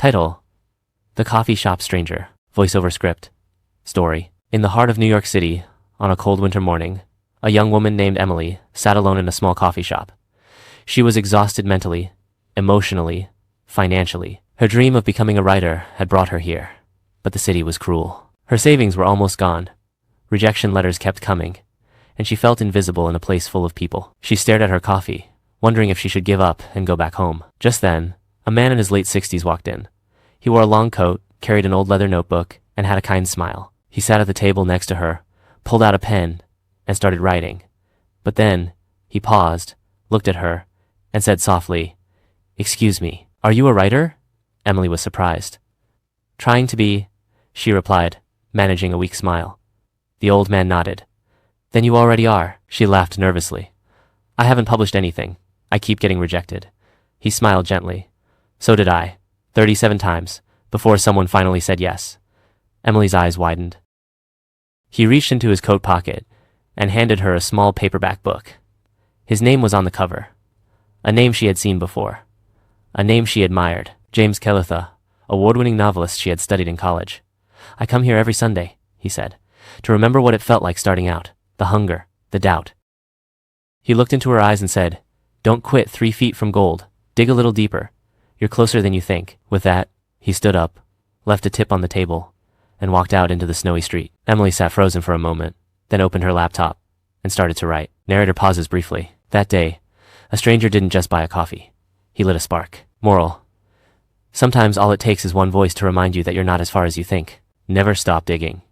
Title: The Coffee Shop Stranger. Voiceover script. Story. In the heart of New York City, on a cold winter morning, a young woman named Emily sat alone in a small coffee shop. She was exhausted mentally, emotionally, financially. Her dream of becoming a writer had brought her here, but the city was cruel. Her savings were almost gone. Rejection letters kept coming, and she felt invisible in a place full of people. She stared at her coffee, wondering if she should give up and go back home. Just then, a man in his late 60s walked in. He wore a long coat, carried an old leather notebook, and had a kind smile. He sat at the table next to her, pulled out a pen, and started writing. But then, he paused, looked at her, and said softly, "Excuse me, are you a writer?" Emily was surprised. "Trying to be," she replied, managing a weak smile. The old man nodded. "Then you already are," she laughed nervously. "I haven't published anything. I keep getting rejected." He smiled gently. "So did I, 37 times, before someone finally said yes." Emily's eyes widened. He reached into his coat pocket and handed her a small paperback book. His name was on the cover. A name she had seen before. A name she admired. James Kelitha, award-winning novelist she had studied in college. "I come here every Sunday," he said, "to remember what it felt like starting out, the hunger, the doubt." He looked into her eyes and said, "Don't quit 3 feet from gold. Dig a little deeper. You're closer than you think." With that, he stood up, left a tip on the table, and walked out into the snowy street. Emily sat frozen for a moment, then opened her laptop and started to write. Narrator pauses briefly. That day, a stranger didn't just buy a coffee. He lit a spark. Moral: sometimes all it takes is one voice to remind you that you're not as far as you think. Never stop digging.